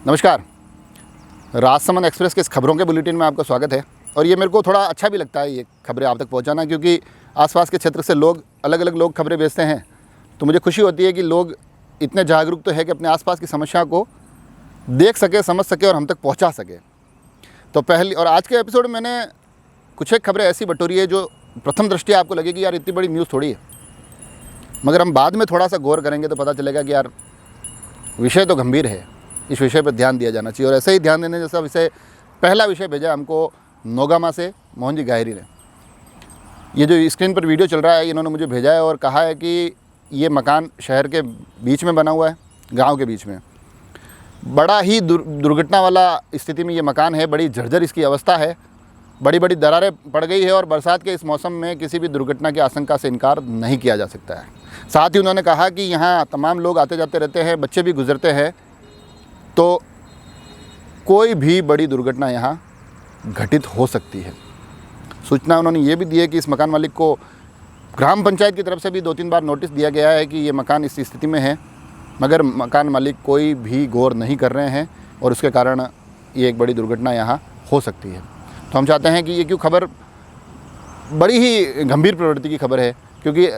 नमस्कार। राजसमंद एक्सप्रेस के इस खबरों के बुलेटिन में आपका स्वागत है। और ये मेरे को थोड़ा अच्छा भी लगता है ये खबरें आप तक पहुंचाना, क्योंकि आसपास के क्षेत्र से लोग अलग अलग लोग खबरें भेजते हैं, तो मुझे खुशी होती है कि लोग इतने जागरूक तो है कि अपने आसपास की समस्या को देख सके, समझ सके और हम तक पहुँचा सके। तो पहली और आज के एपिसोड में मैंने कुछ एक खबरें ऐसी बटोरी है जो प्रथम दृष्टया आपको लगेगी यार इतनी बड़ी न्यूज़ थोड़ी है, मगर हम बाद में थोड़ा सा गौर करेंगे तो पता चलेगा कि यार विषय तो गंभीर है, इस विषय पर ध्यान दिया जाना चाहिए। और ऐसे ही ध्यान देने जैसा विषय पहला विषय भेजा हमको नौगामा से मोहन जी गायरी ने। ये जो स्क्रीन पर वीडियो चल रहा है इन्होंने मुझे भेजा है और कहा है कि ये मकान शहर के बीच में बना हुआ है, गांव के बीच में। बड़ा ही दुर्घटना वाला स्थिति में ये मकान है, बड़ी जर्जर इसकी अवस्था है, बड़ी बड़ी दरारें पड़ गई है और बरसात के इस मौसम में किसी भी दुर्घटना की आशंका से इनकार नहीं किया जा सकता है। साथ ही उन्होंने कहा कि यहाँ तमाम लोग आते जाते रहते हैं, बच्चे भी गुजरते हैं, तो कोई भी बड़ी दुर्घटना यहाँ घटित हो सकती है। सूचना उन्होंने ये भी दी है कि इस मकान मालिक को ग्राम पंचायत की तरफ से भी 2-3 बार नोटिस दिया गया है कि ये मकान इस स्थिति में है, मगर मकान मालिक कोई भी गौर नहीं कर रहे हैं और उसके कारण ये एक बड़ी दुर्घटना यहाँ हो सकती है। तो हम चाहते हैं कि ये क्यों खबर बड़ी ही गंभीर प्रवृत्ति की खबर है, क्योंकि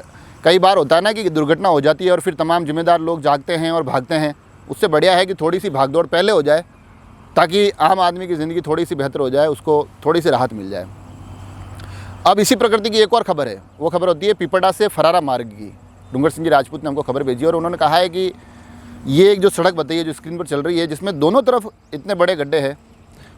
कई बार होता है ना कि दुर्घटना हो जाती है और फिर तमाम जिम्मेदार लोग जागते हैं और भागते हैं। उससे बढ़िया है कि थोड़ी सी भागदौड़ पहले हो जाए ताकि आम आदमी की ज़िंदगी थोड़ी सी बेहतर हो जाए, उसको थोड़ी सी राहत मिल जाए। अब इसी प्रकृति की एक और खबर है, वो खबर होती है पिपड़ा से फरारा मार्ग की। डूंगर सिंह जी राजपूत ने हमको खबर भेजी और उन्होंने कहा है कि ये एक जो सड़क बताई है जो स्क्रीन पर चल रही है, जिसमें दोनों तरफ इतने बड़े गड्ढे हैं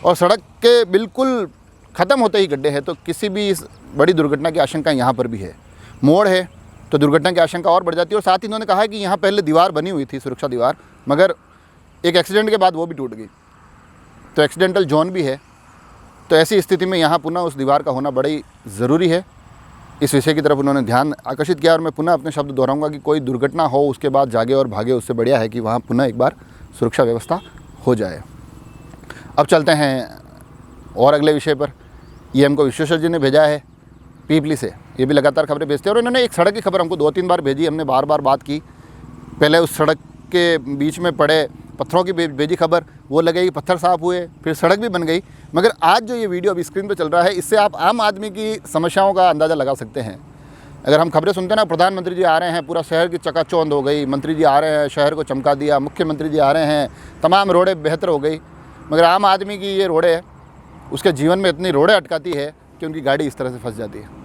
और सड़क के बिल्कुल ख़त्म होते ही गड्ढे हैं, तो किसी भी इस बड़ी दुर्घटना की आशंका यहाँ पर भी है। मोड़ है तो दुर्घटना की आशंका और बढ़ जाती है। और साथ ही उन्होंने कहा है कि यहाँ पहले दीवार बनी हुई थी, सुरक्षा दीवार, मगर एक एक्सीडेंट के बाद वो भी टूट गई, तो एक्सीडेंटल जोन भी है। तो ऐसी स्थिति में यहाँ पुनः उस दीवार का होना बड़ी ज़रूरी है। इस विषय की तरफ उन्होंने ध्यान आकर्षित किया और मैं पुनः अपने शब्द दोहराऊंगा कि कोई दुर्घटना हो उसके बाद जागे और भागे, उससे बढ़िया है कि वहाँ पुनः एक बार सुरक्षा व्यवस्था हो जाए। अब चलते हैं और अगले विषय पर। ये हमको विश्वेश्वर जी ने भेजा है पीपली से, ये भी लगातार खबरें भेजते हैं और इन्होंने एक सड़क की खबर हमको 2-3 बार भेजी। हमने बार बार बात की, पहले उस सड़क के बीच में पड़े पत्थरों की भेजी खबर, वो लगे कि पत्थर साफ़ हुए, फिर सड़क भी बन गई। मगर आज जो ये वीडियो अभी स्क्रीन पर चल रहा है, इससे आप आम आदमी की समस्याओं का अंदाज़ा लगा सकते हैं। अगर हम खबरें सुनते हैं ना, प्रधानमंत्री जी आ रहे हैं, पूरा शहर की चकाचौंध हो गई, मंत्री जी आ रहे हैं, शहर को चमका दिया, मुख्यमंत्री जी आ रहे हैं, तमाम रोडें बेहतर हो गई, मगर आम आदमी की ये रोडें उसके जीवन में इतनी रोडें अटकाती है कि उनकी गाड़ी इस तरह से फंस जाती है।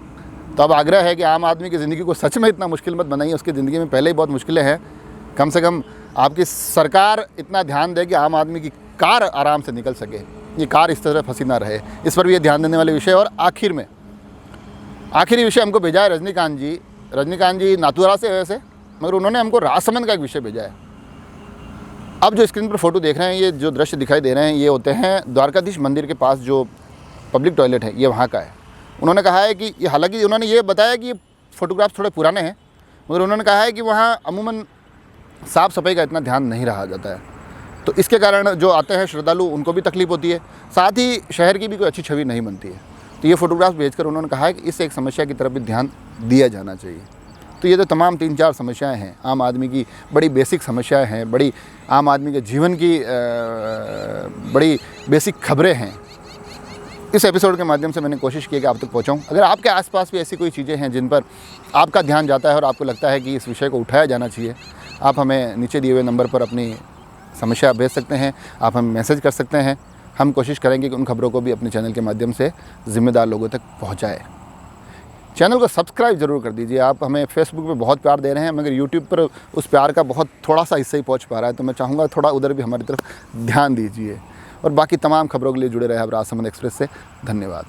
तो अब आग्रह है कि आम आदमी की ज़िंदगी को सच में इतना मुश्किल मत बनाइए, उसकी ज़िंदगी में पहले ही बहुत मुश्किलें हैं। कम से कम आपकी सरकार इतना ध्यान दे कि आम आदमी की कार आराम से निकल सके, ये कार इस तरह फंसी ना रहे, इस पर भी ये ध्यान देने वाले विषय। और आखिरी विषय हमको भेजा है रजनीकांत जी नाथुरा से वैसे, मगर उन्होंने हमको राजसमंद का एक विषय भेजा है। अब जो स्क्रीन पर फोटो देख रहे हैं, ये जो दृश्य दिखाई दे रहे हैं, ये होते हैं द्वारकाधीश मंदिर के पास जो पब्लिक टॉयलेट है, ये वहाँ का है। उन्होंने कहा है कि ये, हालांकि उन्होंने ये बताया कि ये फ़ोटोग्राफ्स थोड़े पुराने हैं, मगर उन्होंने कहा है कि वहाँ अमूमन साफ़ सफाई का इतना ध्यान नहीं रहा जाता है, तो इसके कारण जो आते हैं श्रद्धालु उनको भी तकलीफ़ होती है, साथ ही शहर की भी कोई अच्छी छवि नहीं बनती है। तो ये फ़ोटोग्राफ्स भेजकर उन्होंने कहा है कि इस एक समस्या की तरफ भी ध्यान दिया जाना चाहिए। तो ये तो तमाम 3-4 समस्याएं हैं, आम आदमी की बड़ी बेसिक समस्याएं हैं, बड़ी आम आदमी के जीवन की बड़ी बेसिक खबरें हैं। इस एपिसोड के माध्यम से मैंने कोशिश की कि आप तक पहुंचाऊं। अगर आपके आसपास भी ऐसी कोई चीज़ें हैं जिन पर आपका ध्यान जाता है और आपको लगता है कि इस विषय को उठाया जाना चाहिए, आप हमें नीचे दिए हुए नंबर पर अपनी समस्या भेज सकते हैं, आप हमें मैसेज कर सकते हैं। हम कोशिश करेंगे कि उन खबरों को भी अपने चैनल के माध्यम से ज़िम्मेदार लोगों तक पहुँचाएँ। चैनल को सब्सक्राइब ज़रूर कर दीजिए। आप हमें फेसबुक पे बहुत प्यार दे रहे हैं, मगर यूट्यूब पर उस प्यार का बहुत थोड़ा सा हिस्सा ही पहुंच पा रहा है, तो मैं चाहूँगा थोड़ा उधर भी हमारी तरफ ध्यान दीजिए। और बाकी तमाम खबरों के लिए जुड़े रहे आप राजसमंद एक्सप्रेस से। धन्यवाद।